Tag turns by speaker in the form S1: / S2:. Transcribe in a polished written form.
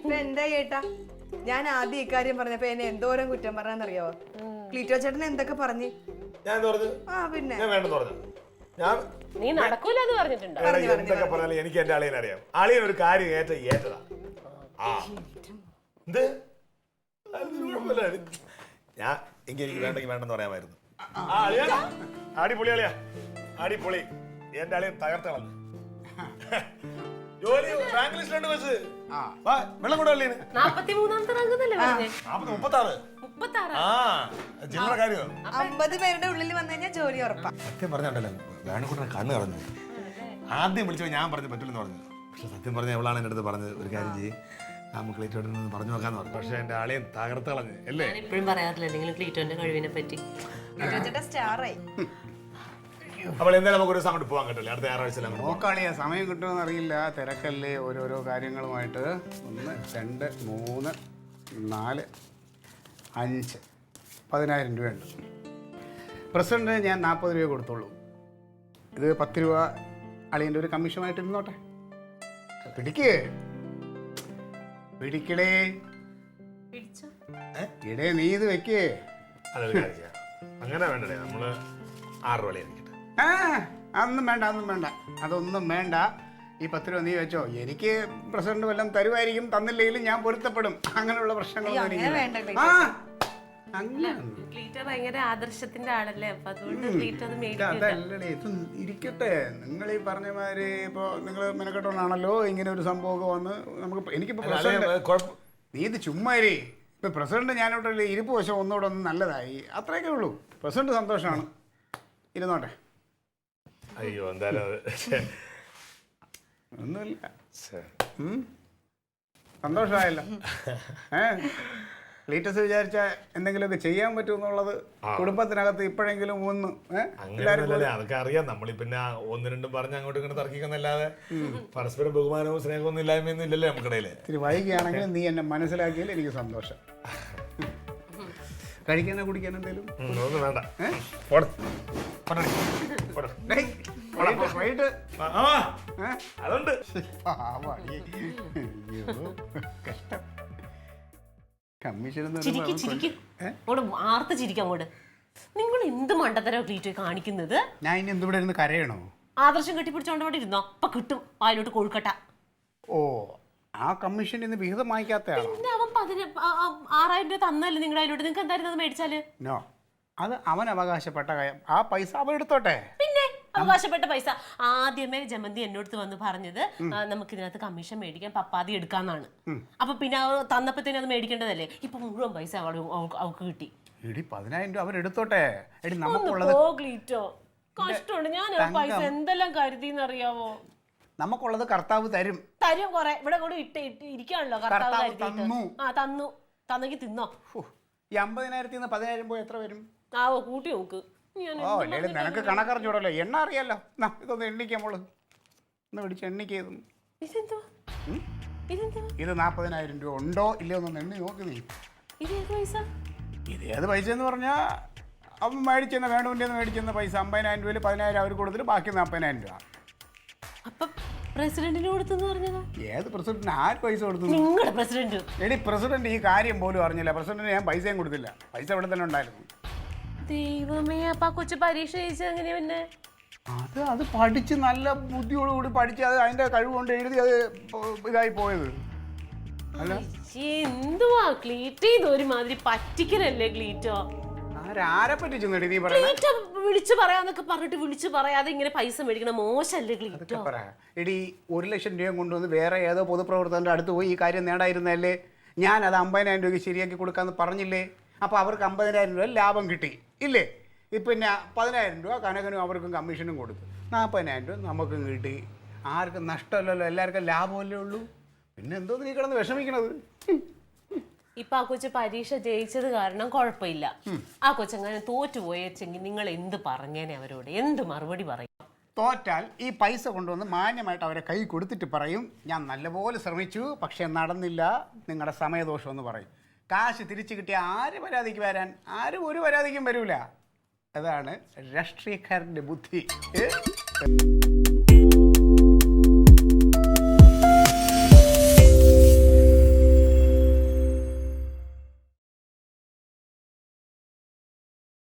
S1: ഇപ്പൊ എന്താ ചേട്ടാ, ഞാൻ ആദ്യം ഇക്കാര്യം പറഞ്ഞപ്പോ എന്നെ എന്തോരം കുറ്റം പറഞ്ഞറിയോ? ക്ലീറ്റോ ചേട്ടൻ എന്തൊക്കെ പറഞ്ഞു?
S2: ഞാൻ പറഞ്ഞു
S1: പിന്നെ
S2: ഞാൻ വേണ്ടെന്ന് പറഞ്ഞു. ഞാൻ
S3: നീ നടക്കൂലെന്ന് പറഞ്ഞിട്ടുണ്ടോ?
S2: എന്തൊക്കെ പറഞ്ഞാലും എനിക്ക് എന്റെ അളിയനെ അറിയാം. അളിയൻ ഒരു കാര്യം ഏറ്റതാ. എന്ത് ഞാൻ എനിക്ക് വേണ്ടെങ്കിൽ വേണ്ടെന്ന് പറയാമായിരുന്നു. അടിപൊളി അളിയാ, അടിപൊളി. എന്റെ അളിയൻ തകർത്ത കളഞ്ഞു. ജോലി റാങ്ക് ലിസ്റ്റിലുണ്ട്. ബസ് വെള്ളം കൂടെ അളിയന്
S3: 43ാമത്തെ റാങ്ക് എന്നല്ലേ പറഞ്ഞേ?
S2: 36.
S3: 36.
S2: ആ ജില്ലയുടെ കാര്യം
S1: 50 പേരുടെ ഉള്ളിൽ വന്നു കഴിഞ്ഞാൽ ജോലി ഉറപ്പാ.
S2: സത്യം പറഞ്ഞല്ലോ വേണക്കൂട്ടനെ കണ്ണ് കളഞ്ഞു. ആദ്യം വിളിച്ചോ ഞാൻ പറഞ്ഞു പറ്റില്ലെന്ന് പറഞ്ഞു. പക്ഷെ സത്യം പറഞ്ഞ എവളാണ് എൻ്റെ അടുത്ത് പറഞ്ഞത് ഒരു കാര്യം ചെയ്യും നമുക്ക് ക്ലീറ്റോട്ടൊന്ന് പറഞ്ഞു നോക്കാന്ന് പറഞ്ഞു. പക്ഷെ എന്റെ ആളെയും തകർത്ത് കളഞ്ഞു അല്ലേ?
S3: എപ്പോഴും പറയാറില്ല എന്തെങ്കിലും ക്ലീറ്റോന്റെ കഴിവിനെ പറ്റി.
S1: സ്റ്റാറായി.
S2: അപ്പോൾ എന്തായാലും നമുക്ക് ഒരു ദിവസം അങ്ങോട്ട് പോകാൻ കിട്ടില്ല. അടുത്ത ഞായറാഴ്ച
S4: നോക്കാളിയാ സമയം കിട്ടുമെന്ന് അറിയില്ല. തിരക്കല്ലേ ഓരോരോ കാര്യങ്ങളുമായിട്ട്. 1 2 3 4 5 10,000 രൂപയുണ്ട്. പ്രസിഡന്റിന് ഞാൻ 40 രൂപ കൊടുത്തോളൂ. ഇത് 10 രൂപ അളിയൻ്റെ ഒരു കമ്മീഷനായിട്ട് ഇരുന്നോട്ടെ. പിടിക്കടേ ഇടേ, നീ ഇത് വെക്കേ.
S2: അതൊരു കാര്യം ചെയ്യാം. അങ്ങനെ വേണ്ടേ, നമ്മള് 6 രൂപ ആയിരിക്കട്ടെ.
S4: അതൊന്നും വേണ്ട, അതൊന്നും വേണ്ട. ഈ 10 രൂപ നീ വെച്ചോ. എനിക്ക് പ്രസിഡന്റ് വല്ലതും തരുമായിരിക്കും, തന്നില്ലെങ്കിലും ഞാൻ പൊരുത്തപ്പെടും. അങ്ങനെയുള്ള പ്രശ്നങ്ങളൊന്നും എനിക്ക്
S3: ഭയങ്കര ആദർശത്തിന്റെ ആളല്ലേ, അപ്പൊ അതുകൊണ്ട്
S4: അതല്ലേ ഇത് ഇരിക്കട്ടെ. നിങ്ങൾ ഈ പറഞ്ഞ മാതിരി ഇപ്പൊ നിങ്ങൾ മെനക്കെട്ടോണ്ടാണല്ലോ ഇങ്ങനെ ഒരു സംഭവമൊക്കെ വന്ന് നമുക്ക്. എനിക്കിപ്പോ നീ ഇത് ചുമ്മാരി ഇപ്പൊ പ്രസിഡന്റ് ഞാനോട്ടല്ലേ ഇരിപ്പ് വശം ഒന്നുകൂടെ ഒന്ന് നല്ലതായി, അത്രയൊക്കെ ഉള്ളൂ. പ്രസിഡന്റ് സന്തോഷമാണ്, ഇരുന്നോട്ടെ.
S2: അയ്യോ എന്തായാലും
S4: ഒന്നുമില്ല, സന്തോഷമായല്ലോ. ക്ലീറ്റസ് വിചാരിച്ച എന്തെങ്കിലുമൊക്കെ ചെയ്യാൻ പറ്റുമെന്നുള്ളത് കുടുംബത്തിനകത്ത് ഇപ്പോഴെങ്കിലും ഒന്ന്
S2: അതൊക്കെ അറിയാം. നമ്മളീ പിന്നെ 1 2 പറഞ്ഞ് അങ്ങോട്ടും ഇങ്ങോട്ട് തർക്കിക്കുന്നല്ലാതെ പരസ്പരം ബഹുമാനവും സ്നേഹവും ഇല്ലായ്മയൊന്നും ഇല്ലല്ലോ നമുക്കിടയിൽ.
S4: ഇത്തിരി വൈകിയാണെങ്കിലും നീ എന്നെ മനസ്സിലാക്കിയാൽ എനിക്ക് സന്തോഷം. കഴിക്കാനോ കുടിക്കാനോ എന്തെങ്കിലും
S2: ഒന്നും വേണ്ട. അതുണ്ട്
S4: കഷ്ടം. കമ്മീഷൻ
S3: ആർത്ത് ചിരിക്കാം അങ്ങോട്ട്. നിങ്ങൾ എന്ത് മണ്ടത്തരോ ക്ലീറ്റോ കാണിക്കുന്നത്?
S4: ഞാൻ ഇനി എന്തുവിടെ ഇരുന്ന് കരയണോ?
S3: ആദർശം കെട്ടിപ്പിടിച്ചോണ്ട് ഇവിടെ ഇരുന്നോ, അപ്പൊ കിട്ടും വായിലോട്ട് കൊഴുക്കട്ട.
S4: ഓ, ആ കമ്മീഷൻ ഇന്ന് വിഹിതം വാങ്ങിക്കാത്തയാണോ?
S3: പിന്നെ അവൻ 6,000 രൂപ തന്നല്ലേ നിങ്ങളുടെ അതിലോട്ട്, നിങ്ങൾക്ക് എന്തായിരുന്നു അത് മേടിച്ചാല്?
S4: നോ, അത് അവൻ അവകാശപ്പെട്ട ആ പൈസ അവൻ എടുത്തോട്ടെ.
S3: പിന്നെ അവകാശപ്പെട്ട പൈസ ആദ്യമേ ജമന്തി എന്നോട് വന്ന് പറഞ്ഞത് നമുക്ക് ഇതിനകത്ത് കമ്മീഷൻ മേടിക്കാൻ പപ്പാതി എടുക്കാന്നാണ്. അപ്പൊ പിന്നെ തന്നപ്പത്തേനും അത് മേടിക്കേണ്ടതല്ലേ? ഇപ്പൊ മുഴുവൻ പൈസ അവൾക്ക് കിട്ടി.
S4: 10,000 രൂപ അവൻ എടുത്തോട്ടെ.
S3: കഷ്ടമുണ്ട്. ഞാൻ പൈസ എന്തെല്ലാം കരുതിന്നറിയാവോ?
S4: നമുക്കുള്ളത് കർത്താവ് തരും.
S3: തരും കൊറേ ഇവിടെ കൂടെ ഇരിക്കാണല്ലോ. കർത്താവ് തന്നു, തന്നെങ്കിൽ തിന്നോ.
S4: ഈ 50,000 10,000 പോയി എത്ര വരും?
S3: ആവോ കൂട്ടി നോക്ക്.
S4: നിനക്ക് കണക്കറിഞ്ഞൂടല്ലോ, എണ്ണ അറിയാലോ. ഇതൊന്ന് എണ്ണിക്കാം മോള്, ഒന്ന് പിടിച്ച് എണ്ണിക്ക്. ഇത് 40,000 രൂപ ഉണ്ടോ ഇല്ലയോ ഒന്ന് എണ്ണി നോക്ക് നീ. ഇത് ഏത് പൈസ എന്ന് പറഞ്ഞാൽ അവൻ മേടിച്ചെന്ന വേണുവിൻ്റെ മേടിച്ചെന്ന പൈസ 50,000 രൂപയിൽ 10,000 അവർ കൊടുത്തിട്ട് ബാക്കി 40,000 രൂപ.
S3: പ്രസിഡന്റിന് കൊടുത്തെന്ന് പറഞ്ഞതാ?
S4: ഏത് പ്രസിഡന്റിന് ആര് പൈസ കൊടുത്തു?
S3: നിങ്ങളുടെ പ്രസിഡന്റ്.
S4: എടി പ്രസിഡന്റ് ഈ കാര്യം പോലും അറിഞ്ഞില്ല. പ്രസിഡന്റിന് ഞാൻ പൈസയും കൊടുത്തില്ല, പൈസ ഇവിടെ തന്നെ ഉണ്ടായിരുന്നു.
S3: ദൈവമേ, അപ്പൊ കൊച്ചു പരീക്ഷ എഴുതിച്ചത് എങ്ങനെയാ? പിന്നെ
S4: അത് പഠിച്ച് നല്ല ബുദ്ധിയോടുകൂടി പഠിച്ച് അത് അതിന്റെ കഴിവുകൊണ്ട് എഴുതി അത് ഇതായി പോയത്.
S3: എന്തുവാ ക്ലീറ്റോ, ഇത് ഒരുമാതിരി പറ്റിക്കലല്ലേ ക്ലീറ്റോ?
S4: ആരെ പറ്റിച്ചു നീ
S3: ക്ലീറ്റോ വിളിച്ചു പറയാന്നൊക്കെ പറഞ്ഞിട്ട് വിളിച്ചു പറയാതെ ഇങ്ങനെ പൈസ മേടിക്കണം, മോശമല്ലേ ക്ലീറ്റോ?
S4: എടി 1,00,000 രൂപ കൊണ്ടുവന്ന് വേറെ ഏതോ പൊതുപ്രവർത്തകന്റെ അടുത്ത് പോയി ഈ കാര്യം നേടായിരുന്നല്ലേ? ഞാൻ അത് 50,000 രൂപയ്ക്ക് ശരിയാക്കി കൊടുക്കാന്ന് പറഞ്ഞില്ലേ? അപ്പോൾ അവർക്ക് 50,000 രൂപ ലാഭം കിട്ടി ഇല്ലേ? പിന്നെ 10,000 രൂപ കനകനും അവർക്കും കമ്മീഷനും കൊടുത്തു. 40,000 രൂപ നമുക്കും കിട്ടി. ആർക്കും നഷ്ടമല്ലല്ലോ, എല്ലാവർക്കും ലാഭമല്ലേ ഉള്ളൂ. പിന്നെ എന്തോ നീ കിടന്ന് വിഷമിക്കണത്?
S3: ഇപ്പൊ ആ കൊച്ചു പരീക്ഷ ജയിച്ചത് കാരണം കുഴപ്പമില്ല. ആ കൊച്ചങ്ങനെ തോറ്റുപോയെങ്കിൽ നിങ്ങൾ എന്ത് പറഞ്ഞേനെ അവരോട്? എന്ത് മറുപടി പറയും?
S4: തോറ്റാൽ ഈ പൈസ കൊണ്ടുവന്ന് മാന്യമായിട്ട് അവരെ കൈ കൊടുത്തിട്ട് പറയും, ഞാൻ നല്ലപോലെ ശ്രമിച്ചു പക്ഷെ നടന്നില്ല, നിങ്ങളുടെ സമയദോഷം എന്ന് പറയും. കാശ് തിരിച്ചു കിട്ടിയ ആര് പരാതിക്ക് വരാൻ? ആരും ഒരു പരാതിക്കും വരൂല. അതാണ് രാഷ്ട്രീയക്കാരൻ്റെ ബുദ്ധി.